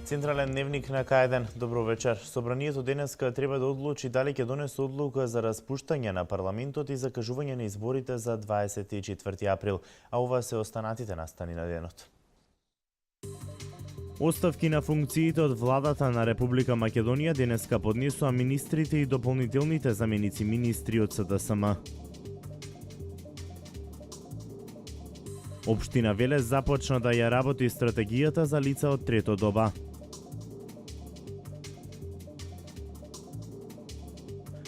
Централен дневник на К1. Добро вечер. Собранието денеска треба да одлучи дали ќе донесе одлука за распуштање на парламентот и закажување на изборите за 24 април, а ова се останатите настани на денот. Оставки на функциите од владата на Република Македонија денеска поднесоа министрите и дополнителните заменици министри од СДСМ. Општина Велес започна да ја работи стратегијата за лица од трето доба.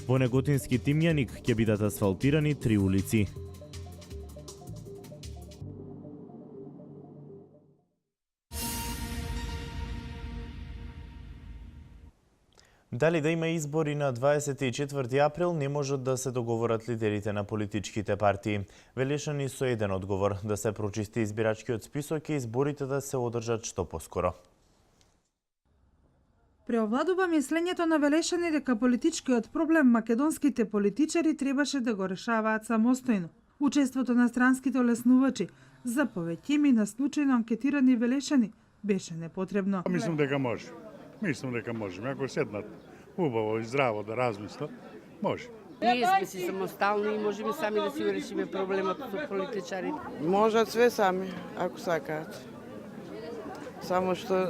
Во Неготински Тимјаник ќе бидат асфалтирани 3 улици. Дали да има избори на 24 април не можат да се договорат лидерите на политичките партии. Велешани со еден одговор да се прочисти избирачкиот список и изборите да се одржат што поскоро. Преовладува мислењето на Велешани дека политичкиот проблем македонските политичари требаше да го решаваат самостојно. Учеството на странските олеснувачи за повеќе на случајно анкетирани Велешани беше непотребно. Мислам дека може. Ако седнат убаво и здраво да размислат, може. Ние сме си самостални и можеме сами да си го решиме проблемот со политичарите. Можат све сами, ако сакаат. Само што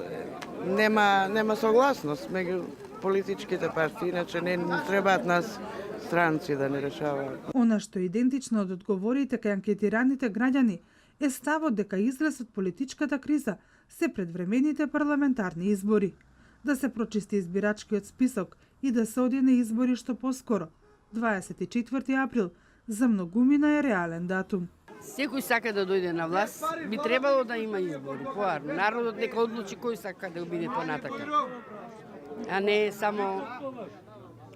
нема согласност меѓу политичките партии, иначе не требаат нас странци да не решаваат. Она што е идентично од одговорите кај анкетираните граѓани е ставот дека израз од политичката криза се предвремените парламентарни избори. Да се прочисти избирачкиот список и да се оди на избори што поскоро. 24 април за многумина е реален датум. Секој сака да дојде на власт, би требало да има избори. Поарно, народот нека одлучи кој сака да биде понатака. А не само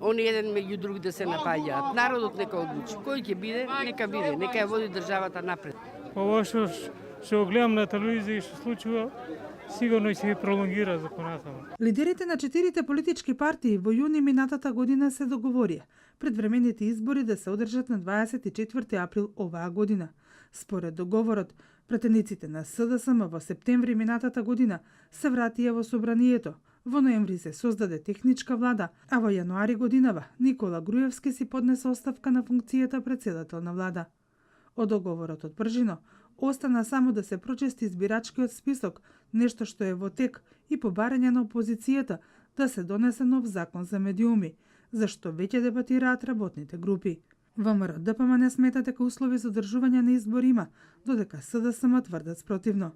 они еден меѓу друг да се напаѓаат. Народот нека одлучи. Кој ќе биде, нека ја води државата напред. Ова што се огледам на телевизија и што случува, сигурно и се пролонгира за понатаму. Лидерите на 4 политички партии во јуни минатата година се договорија предвремените избори да се одржат на 24 април оваа година. Според договорот, претениците на СДСМ во септември минатата година се вратија во собранието. Во ноември се создаде техничка влада, а во јануари годинава Никола Груевски си поднесе оставка на функцијата претседател на влада. Од договорот од пржино остана само да се прочисти избирачкиот список, нешто што е во тек и по барање на опозицијата да се донесе нов закон за медиуми, за што веќе дебатираат работните групи. ВМРО ДПМН смета дека услови за одржување на избори има, додека СДСМ тврдат спротивно.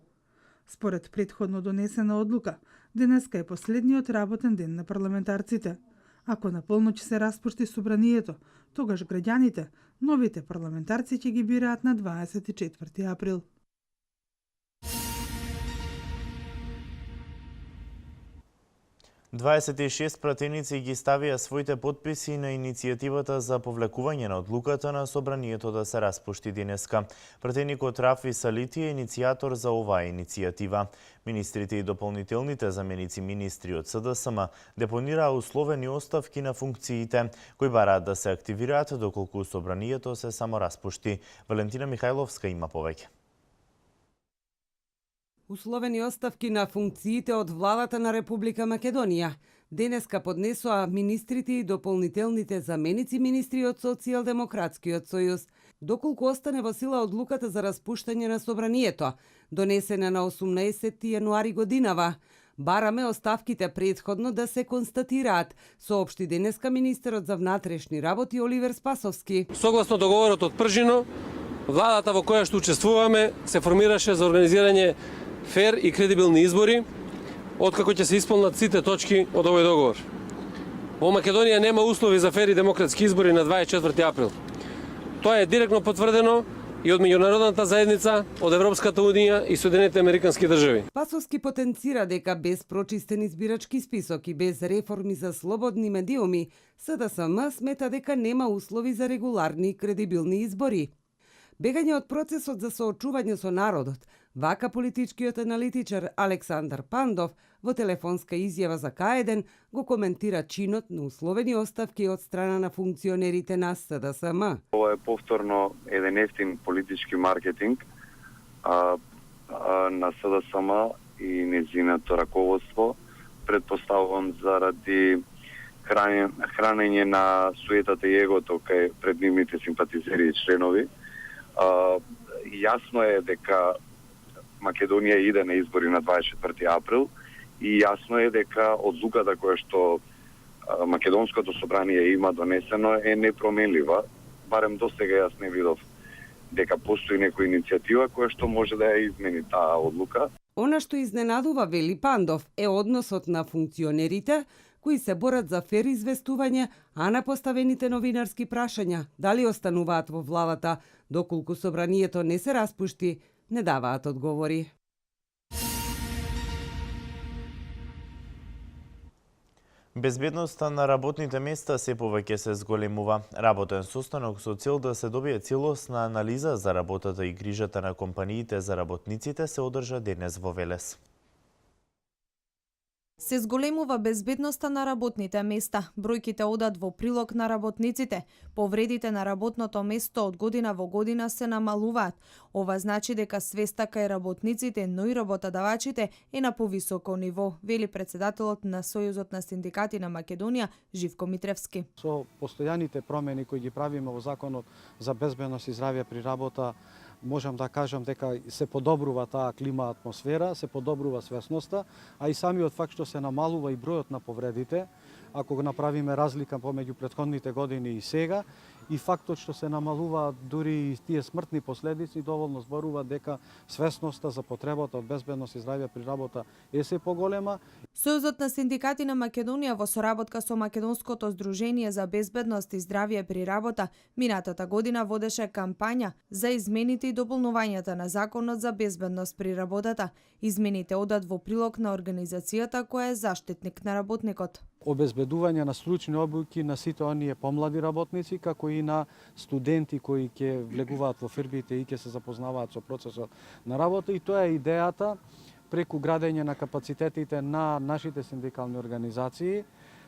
Според претходно донесена одлука, денеска е последниот работен ден на парламентарците. Ако на полноќ се распушти собранието, тогаш граѓаните, новите парламентарци ќе ги бираат на 24 април. Дваесет и шест пратеници ги ставија своите подписи на иницијативата за повлекување на одлуката на собранието да се распушти денеска. Пратеникот Рафи Салити е иницијатор за оваа иницијатива. Министрите и дополнителните заменици министри од СДСМ депонираа условени оставки на функциите, кои бараат да се активираат доколку собранието се само распушти. Валентина Михајловска има повеќе. Условени оставки на функциите од владата на Република Македонија денеска поднесоа министрите и дополнителните заменици министри од Социјалдемократскиот сојуз, доколку остане во сила одлуката за распуштање на собранието, донесена на 18 јануари годинава. Бараме оставките претходно да се констатираат, соопшти денеска министерот за внатрешни работи Оливер Спасовски. Согласно договорот од пржино, владата во која што учествуваме се формираше за организирање фер и кредибилни избори, откако ќе се исполнат сите точки од овој договор. Во Македонија нема услови за фер и демократски избори на 24 април. Тоа е директно потврдено и од меѓународната заедница, од Европската унија и Соединетите Американски држави. Пасовски потенцира дека без прочистен избирачки список и без реформи за слободни медиуми, СДСМ смета дека нема услови за регуларни и кредибилни избори. Бегање од процесот за соочување со народот, вака политичкиот аналитичар Александар Пандов во телефонска изјава за К1 го коментира чинот на условени оставки од страна на функционерите на СДСМ. Ова е повторно еден ефтин политички маркетинг на СДСМ и нејзиното раководство, предпоставувам заради хранење на суетата и егото кај пред нивните симпатизери и членови. Јасно е дека Македонија иде на избори на 24 април и јасно е дека одлуката која што Македонското собрание има донесено е непроменлива. Барем достега јас не видов дека постои некоја иницијатива која што може да ја измени таа одлука. Она што изненадува, вели Пандов, е односот на функционерите кои се борат за фер известување, а на поставените новинарски прашања дали остануваат во владата доколку собранието не се распушти, не даваат одговори. Безбедноста на работните места се повеќе се зголемува. Работен состанок со цел да се добие целосна анализа за работата и грижата на компаниите за работниците се одржа денес во Велес. Се зголемува безбедноста на работните места. Бројките одат во прилог на работниците. Повредите на работното место од година во година се намалуваат. Ова значи дека свеста кај работниците, но и работодавачите е на повисоко ниво, вели председателот на Сојузот на синдикати на Македонија, Живко Митревски. Со постојаните промени кои ги правиме во Законот за безбедност и здравје при работа, можам да кажам дека се подобрува таа клима атмосфера, се подобрува свесноста, а и самиот факт што се намалува и бројот на повредите, ако го направиме разлика помеѓу претходните години и сега, и фактот што се намалува дури и тие смртни последици доволно зборува дека свесноста за потребата од безбедност и здравје при работа е се поголема. Сојузот на синдикати на Македонија во соработка со Македонското здружение за безбедност и здравје при работа минатата година водеше кампања за измените и дополнувањата на Законот за безбедност при работата. Измените одат во прилог на организацијата која е заштитник на работникот. Обезбедување на стручни обуки на сите оние помлади работници, како и на студенти кои ќе влегуваат во фирмите и ќе се запознаваат со процесот на работа, и тоа е идејата преку градење на капацитетите на нашите синдикални организации,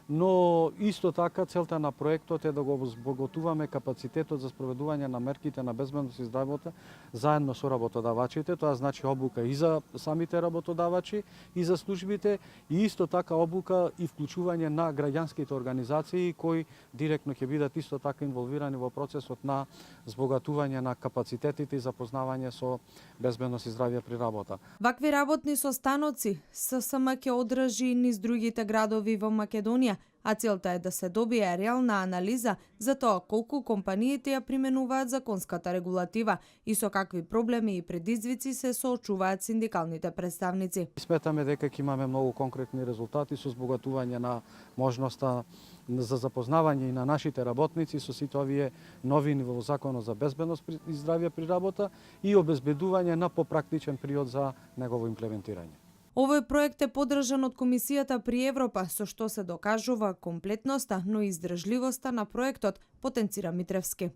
но исто така целта на проектот е да го збогатуваме капацитетот за спроведување на мерките на безбедност и здравје заедно со работодавачите. Тоа значи обука и за самите работодавачи и за службите, и исто така обука и вклучување на граѓанските организации кои директно ќе бидат исто така инволвирани во процесот на збогатување на капацитетите и запознавање со безбедност и здравје при работа. Вакви работни состаноци ССМ ќе одржи низ другите градови во Македонија, а целта е да се добие реална анализа за тоа колку компаниите ја применуваат законската регулатива и со какви проблеми и предизвици се соочуваат синдикалните представници. Сметаме дека ќе имаме многу конкретни резултати со збогатување на можноста за запознавање и на нашите работници со сите овие новини во Законот за безбедност и здравје при работа и обезбедување на попрактичен период за негово имплементирање. Овој проект е поддржан од Комисијата при Европа, со што се докажува комплетноста, но и издржливоста на проектот, потенцира Митревски.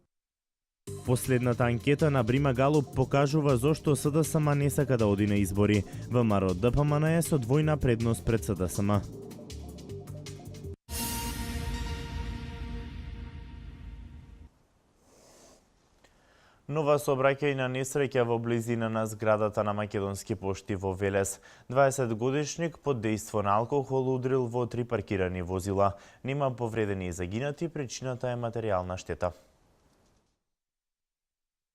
Последната анкета на Брима Галуп покажува зошто СДСМ не сака да оди на избори. ВМРО ДПМН е со двојна предност пред СДСМ. Нова сообраќајна несреќа во близина на зградата на Македонски пошти во Велес. 20-годишник под дејство на алкохол удрил во 3 паркирани возила. Нема повредени и загинати, причината е материјална штета.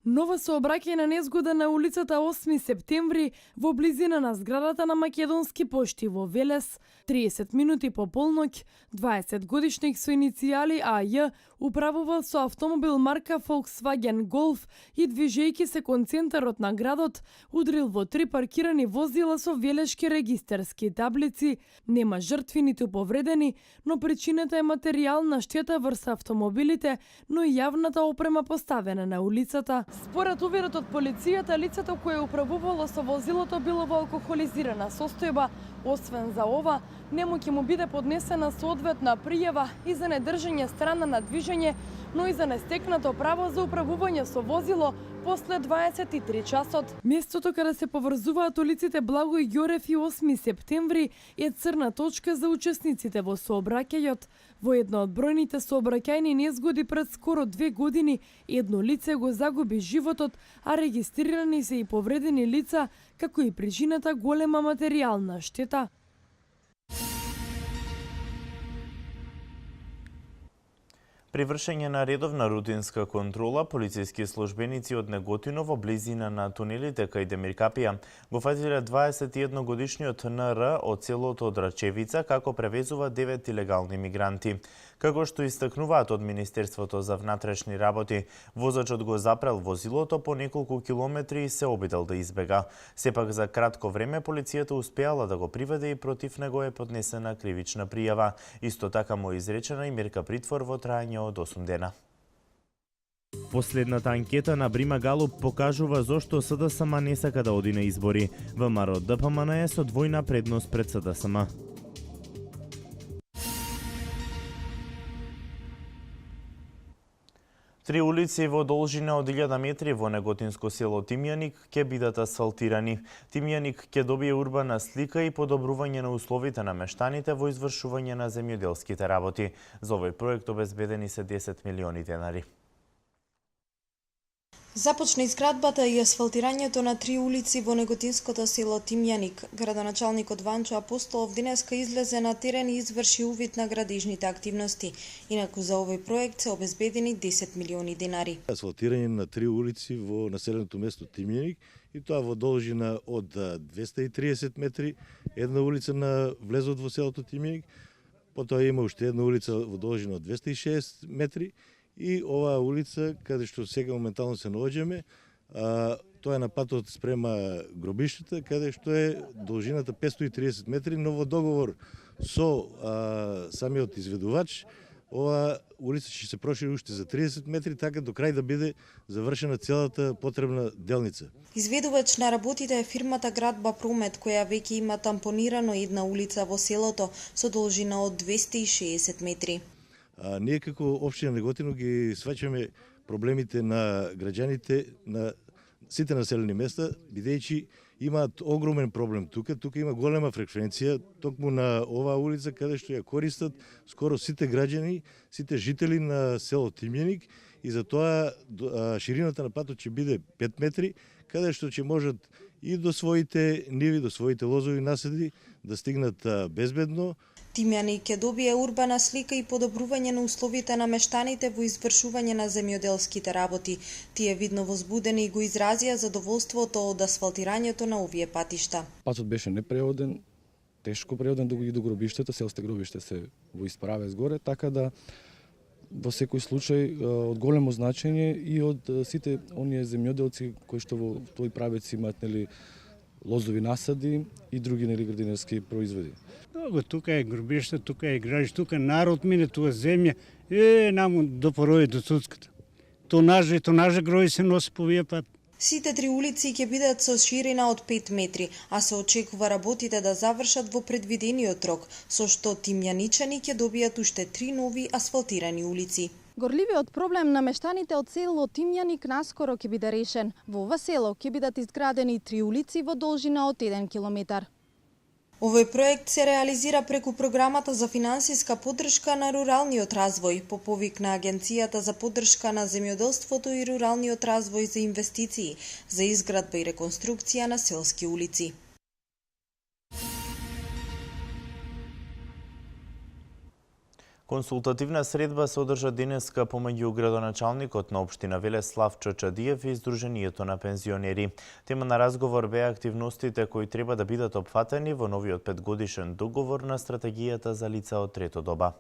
Нова сообраќајна незгода на улицата 8 септември во близина на зградата на Македонски пошти во Велес. 30 минути по полноќ, 20-годишник со иницијали АЈ управувал со автомобил марка Volkswagen Golf и движејќи се кон центарот на градот, удрил во 3 паркирани возила со велешки регистарски таблици. Нема жртви ниту повредени, но причината е материјална штета врз автомобилите, но и јавната опрема поставена на улицата. Според уверот од полицијата, лицето кое управувало со возилото било во алкохолизирана состојба. Освен за ова, нему ќе му биде поднесена соодветна пријава и за недржање страна на движење, но и за нестекнато право за управување со возило после 23 часот. Местото каде се поврзуваат улиците Благој Ѓорев и 8 септември е црна точка за учесниците во сообраќајот. Во една од бројните сообраќајни незгоди пред скоро 2 години, едно лице го загуби животот, а регистрирани се и повредени лица, како и причината голема материјална штета. При вршење на редовна рутинска контрола, полициски службеници од Неготино во близина на тунелите кај Демиркапија го фатиле 21-годишниот НР од селото Драчевица како превезува 9 илегални мигранти. Како што истакнуваат од Министерството за внатрешни работи, возачот го запрел возилото по неколку километри и се обидел да избега. Сепак за кратко време полицијата успеала да го приведе и против него е поднесена кривична пријава. Исто така му е изречена и мерка притвор во трајање од 8 дена. Последната анкета на Брима Галуп покажува зошто СДСМ не сака да оди на избори. ВМРО ДПМН е со двојна предност пред СДСМ. Три улици во должина од 1000 метри во неготинско село Тимјаник ќе бидат асфалтирани. Тимјаник ќе добие урбана слика и подобрување на условите на мештаните во извршување на земјоделските работи. За овој проект обезбедени се 10 милиони денари. Започна изградбата и асфалтирањето на 3 улици во неготинското село Тимјаник. Градоначалникот Ванчо Апостолов денеска излезе на терен и изврши увид на градежните активности. Инаку за овој проект се обезбедени 10 милиони денари. Асфалтирање на 3 улици во населеното место Тимјаник и тоа во должина од 230 метри, една улица на влезот во селото Тимјаник, потоа има уште една улица во должина од 260 метри, и оваа улица, каде што сега моментално се наоѓаме, тоа е на патот спрема гробиштата, каде што е должината 530 метри, но во договор со самиот изведувач, оваа улица ќе се прошири уште за 30 метри, така до крај да биде завршена целата потребна делница. Изведувач на работите е фирмата Градба Промет, која веќе има тампонирано една улица во селото со должина од 260 метри. Ние како општина Неготино ги сваќаме проблемите на граѓаните на сите населени места, бидејќи имаат огромен проблем тука. Тука има голема фреквенција, токму на оваа улица, каде што ја користат скоро сите граѓани, сите жители на село Тимјаник, и затоа ширината на патот ќе биде 5 метри, каде што ќе можат и до своите ниви, до своите лозови наседи да стигнат безбедно. Тимјаник ќе добие урбана слика и подобрување на условите на мештаните во извршување на земјоделските работи. Тие видно возбудени и го изразија задоволството од асфалтирањето на овие патишта. Патот беше непреоден, тешко преоден до гробиштето, селсте гробиште се во исправе згоре, така да во секој случај од големо значење и од сите оние земјоделци кои што во тој правец имаат лозови насади и други градинарски производи. Тука е гробиште, тука е градиш, тука народ мине, тука земја, намо до пороје до Цуцката. Тонажа грои се носи по вие пат. Сите 3 улици ќе бидат со ширина од 5 метри, а се очекува работите да завршат во предвидениот рок, со што тимјаничани ќе добијат уште 3 нови асфалтирани улици. Горливиот проблем на мештаните од село Тимјаник наскоро ќе биде решен. Во ова село ќе бидат изградени 3 улици во должина од 1 километар. Овој проект се реализира преку програмата за финансиска поддршка на руралниот развој, по повик на Агенцијата за поддршка на земјоделството и руралниот развој за инвестиции, за изградба и реконструкција на селски улици. Консултативна средба се одржа денеска помеѓу градоначалникот на општина Велес Славчо Чадиев и Сдруженијето на пензионери. Тема на разговор беа активностите кои треба да бидат опфатени во новиот 5-годишен договор на стратегијата за лица од трето доба.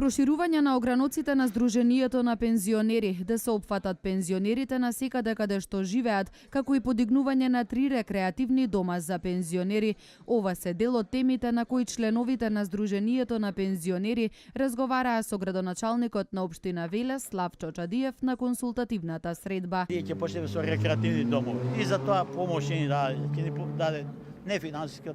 Проширување на ограноците на Сдруженијето на пензионери, да се опфатат пензионерите на секаде каде што живеат, како и подигнување на 3 рекреативни дома за пензионери. Ова се дел од темите на кои членовите на Сдруженијето на пензионери разговараа со градоначалникот на општина Велес Славчо Чадиев на консултативната средба. Ние ќе почнеме со рекреативни домови и за тоа помош ќе ни даде не финансиска,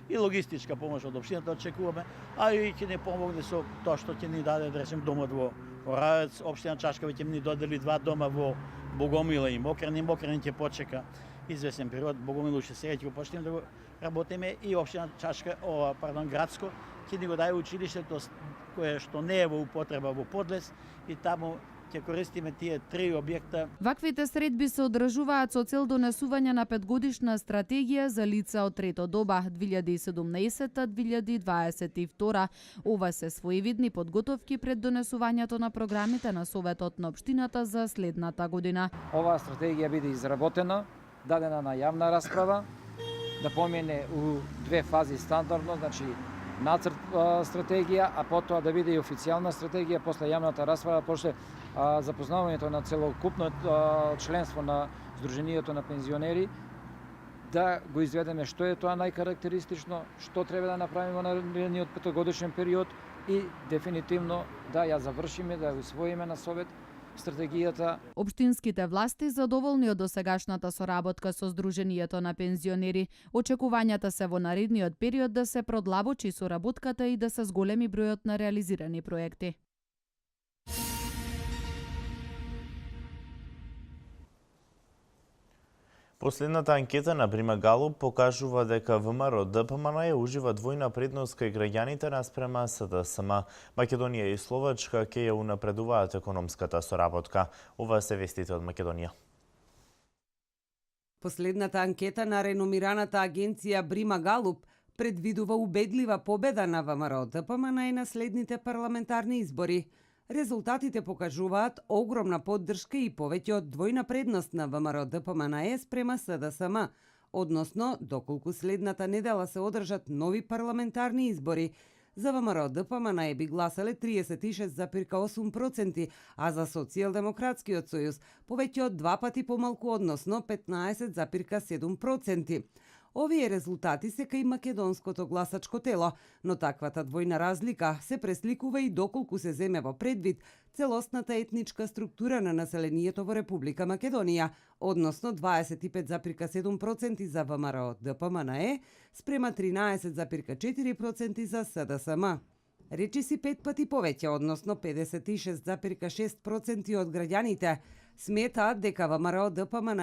и логистичка помош од општината очекуваме, а и ќе ни помогне со тоа што ќе ни даде, да речем, домот во Оравец, општина Чашкови ќе ни додели 2 дома во Богомила и Мокрен ќе почека известен период. Богомилу ќе сега ќе го почнеме да го работиме и општина Градско ќе ни го даде училиштето кое што не е во употреба во Подлес и таму ќе користиме тие 3 објекта. Ваквите средби се одржуваат со цел донесување на 5-годишна стратегија за лица од трето доба 2017-2022. Ова се своевидни подготовки пред донесувањето на програмите на Советот на општината за следната година. Оваа стратегија биде изработена, дадена на јавна расправа, да помине у 2 фази стандардно, значи нацрт стратегија, а потоа да биде и официјална стратегија после јавната расправа, после запознавањето на целокупно членство на Сдруженијето на пензионери, да го изведеме што е тоа најкарактеристично, што треба да направиме во наредниот 5-годишен период и дефинитивно да ја завршиме, да ја усвоиме на Совет стратегијата. Општинските власти задоволни од досегашната соработка со Сдруженијето на пензионери. Очекувањата се во наредниот период да се продлабочи соработката и да се зголеми бројот на реализирани проекти. Последната анкета на Брима Галуп покажува дека ВМРО ДПМН ужива двојна предност кај граѓаните наспрема СДСМ. Македонија и Словачка ќе ја унапредуваат економската соработка. Ова се вестите од Македонија. Последната анкета на реномираната агенција Брима Галуп предвидува убедлива победа на ВМРО ДПМН на следните парламентарни избори. Резултатите покажуваат огромна поддршка и повеќе од двојна предност на ВМРО ДПМН спрема СДСМ, односно доколку следната недела се одржат нови парламентарни избори. За ВМРО ДПМН би гласале 36,8%, а за Социјалдемократскиот сојуз повеќе од 2 пати помалку, односно 15,7%. Овие резултати се кај македонското гласачко тело, но таквата двојна разлика се пресликува и доколку се земе во предвид целосната етничка структура на населението во Република Македонија, односно 25,7% за ВМРО ДПМН спрема 13,4% за СДСМ. Речиси 5 пати повеќе, односно 56,6% од граѓаните сметаат дека ВМРО ДПМН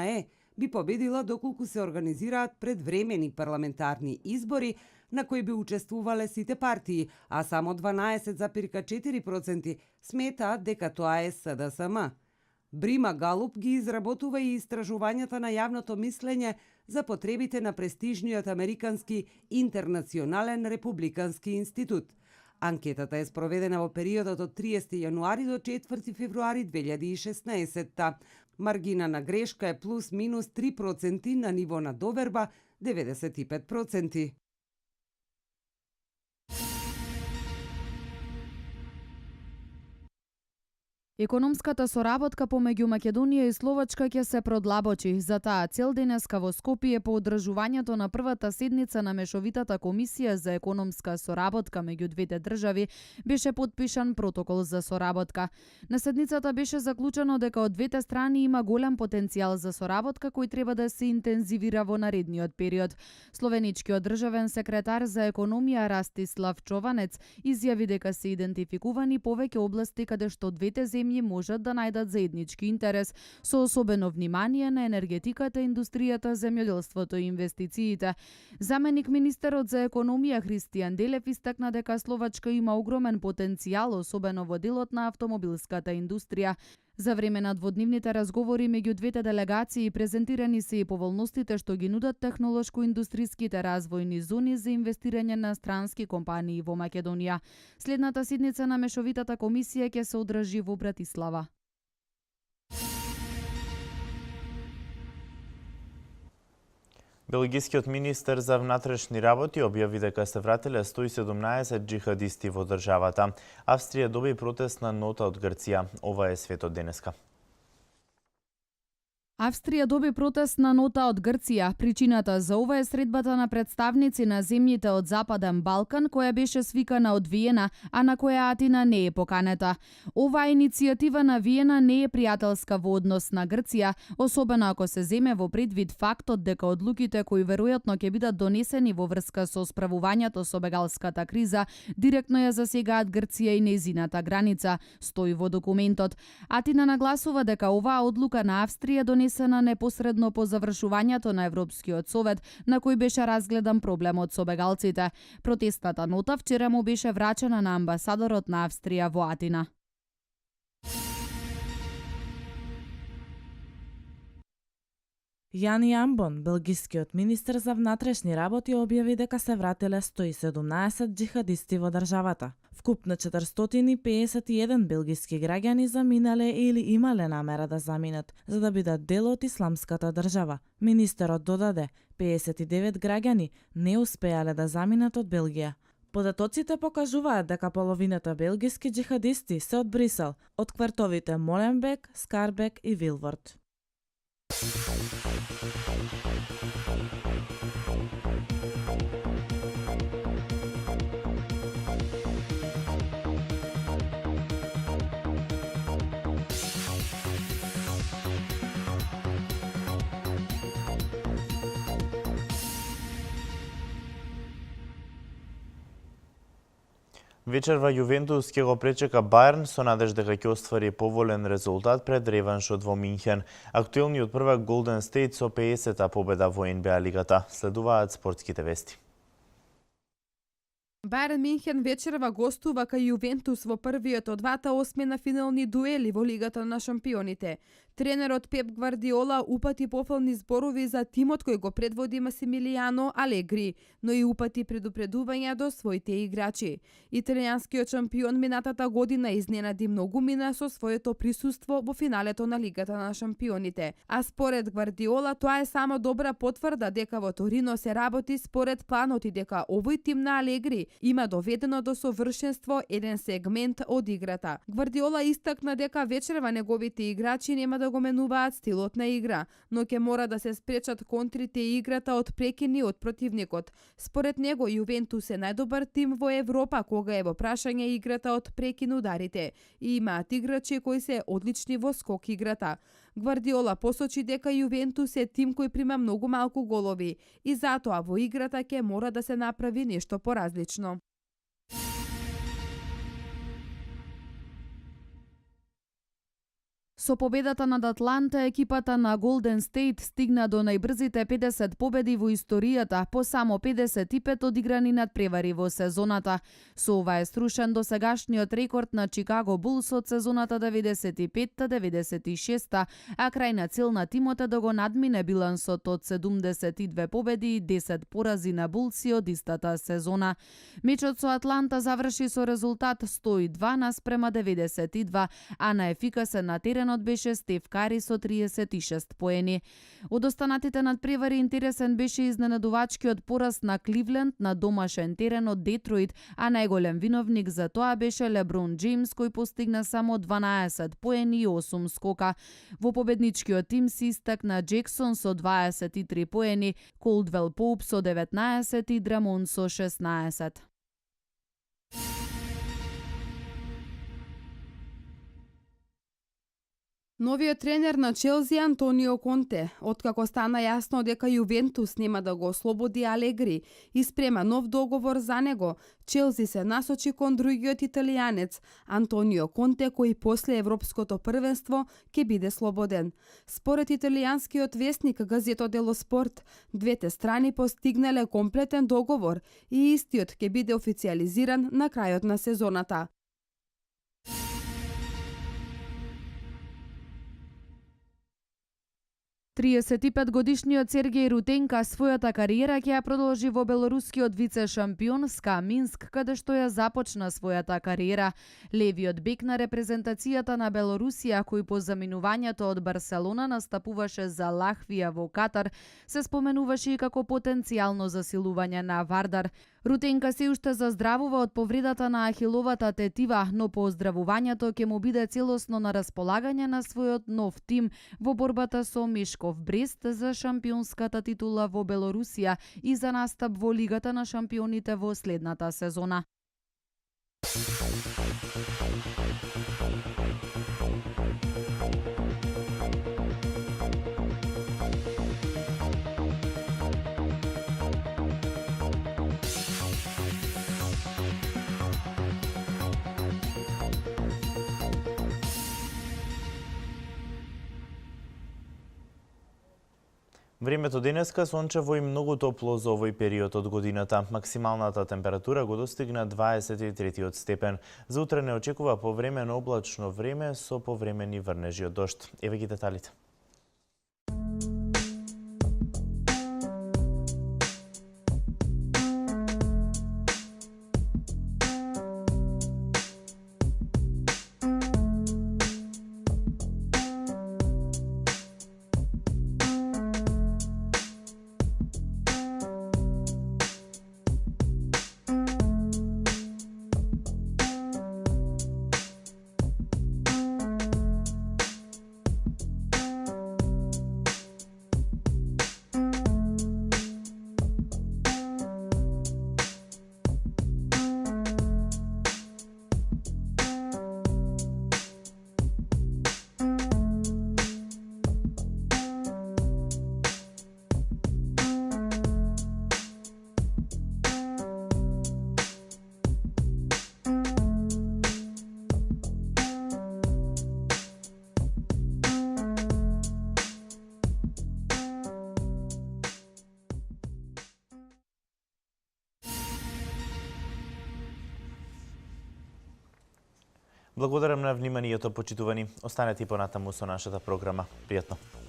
би победила доколку се организираат предвремени парламентарни избори на кои би учествувале сите партии, а само 12,4% сметаат дека тоа е СДСМ. Брима Галуп ги изработува и истражувањата на јавното мислење за потребите на престижниот американски Интернационален републикански институт. Анкетата е спроведена во периодот од 30 јануари до 4 февруари 2016. Маргина на грешка е плюс минус 3% на ниво на доверба 95%. Економската соработка помеѓу Македонија и Словачка ќе се продлабочи. За таа цел денеска во Скопје по одржувањето на првата седница на Мешовитата комисија за економска соработка меѓу двете држави беше подпишан протокол за соработка. На седницата беше заклучено дека од двете страни има голем потенцијал за соработка кој треба да се интензивира во наредниот период. Словеничкиот државен секретар за економија Растислав Чованец изјави дека се идентификувани повеќе области каде што двете земји можат да најдат заеднички интерес, со особено внимание на енергетиката, индустријата, земјоделството и инвестициите. Заменик министерот за економија Христијан Делев истакна дека Словачка има огромен потенцијал, особено во делот на автомобилската индустрија. За време на дводневните разговори меѓу двете делегации презентирани се и поволностите што ги нудат технолошко-индустриските развојни зони за инвестирање на странски компании во Македонија. Следната седница на Мешовитата комисија ќе се одржи во Братислава. Белгискиот министер за внатрешни работи објави дека се вратиле 117 джихадисти во државата. Австрија доби протестна нота од Грција. Ова е светот денеска. Австрија доби протестна нота од Грција. Причината за ова е средбата на представници на земјите од Западен Балкан, која беше свикана од Виена, а на која Атина не е поканета. Оваа иницијатива на Виена не е пријателска во однос на Грција, особено ако се земе во предвид фактот дека одлуките кои веројатно ќе бидат донесени во врска со справувањето со бегалската криза директно ја засегаат Грција и нејзината граница, стои во документот. Атина нагласува дека оваа одлука на Австрија донесена непосредно по завршувањето на Европскиот совет, на кој беше разгледан проблемот со бегалците. Протестната нота вчера му беше врачена на амбасадорот на Австрија во Атина. Јан Јамбон, белгискиот министер за внатрешни работи, објави дека се вратиле 117 джихадисти во државата. Вкупно 451 белгиски граѓани заминале или имале намера да заминат, за да бидат дел од исламската држава. Министерот додаде, 59 граѓани не успеале да заминат од Белгија. Податоците покажуваат дека половината белгиски джихадисти се од Брисел, од квартовите Моленбек, Скарбек и Вилворд. Вечерва Јувентус ќе го пречека Бајерн со надежда дека ќе оствари поволен резултат пред реваншот во Минхен. Актуелниот првак Голден Стейт со 50-та победа во НБА лигата. Следуваат спортските вести. Бајерн Минхен вечерва гостува кај Јувентус во првиот од двата осмина финални дуели во Лигата на шампионите. Тренерот Пеп Гвардиола упати пофални зборови за тимот кој го предводи Масимилијано Алегри, но и упати предупредувања до своите играчи. Италијанскиот шампион минатата година изненади многумина со своето присуство во финалето на Лигата на шампионите. А според Гвардиола тоа е само добра потврда дека во Торино се работи според планот и дека овој тим на Алегри има доведено до совршенство еден сегмент од играта. Гвардиола истакна дека вечерва неговите играчи нема да го менуваат стилот на игра, но ќе мора да се спречат контрите и играта од прекини од противникот. Според него Јувентус е најдобар тим во Европа кога е во прашање играта од прекин ударите и имаат играчи кои се одлични во скок играта. Гвардиола посочи дека Јувентус е тим кој прима многу малку голови и затоа во играта ќе мора да се направи нешто поразлично. Со победата над Атланта, екипата на Голден Стейт стигна до најбрзите 50 победи во историјата, по само 55 одиграни надпревари во сезоната. Со ова е срушен досегашниот рекорд на Чикаго Булс од сезоната 95-96, а крајна цел на тимот е да го надмине билансот од 72 победи и 10 порази на Булси од истата сезона. Мечот со Атланта заврши со резултат 102:92, а на ефикасен на теренот беше Стеф Кари со 36 поени. Од останатите надпревари интересен беше изненадувачкиот пораз на Кливленд на домашен терен од Детройт, а најголем виновник за тоа беше Леброн Джеймс кој постигна само 12 поени и 8 скока. Во победничкиот тим се истакна Джексон со 23 поени, Колдвел Поуп со 19 и Драмон со 16. Новиот тренер на Челси Антонио Конте, откако стана јасно дека Јувентус нема да го ослободи Алегри и спрема нов договор за него, Челси се насочи кон другиот италијанец, Антонио Конте, кој после европското првенство ќе биде слободен. Според италијанскиот весник Газето дело Спорт, двете страни постигнале комплетен договор и истиот ќе биде официализиран на крајот на сезоната. 35-годишниот Сергеј Рутенка својата кариера ќе ја продолжи во белорускиот вице-шампион СКА Минск, каде што ја започна својата кариера. Левиот бек на репрезентацијата на Белорусија, кој по заминувањето од Барселона настапуваше за Лахвија во Катар, се споменуваше и како потенцијално засилување на Вардар. Рутенка се уште заздравува од повредата на ахиловата тетива, но по оздравувањето ќе му биде целосно на располагање на својот нов тим во борбата со Мешков Брест за шампионската титула во Белорусија и за настап во Лигата на шампионите во следната сезона. Времето денеска сончево и многу топло за овој период од годината. Максималната температура го достигна 23 степен. За утре не очекува повремено облачно време со повремени врнежи од дожд. Еве ги деталите. Благодарам на вниманието, почитувани. Останете и понатаму со нашата програма. Пријатно.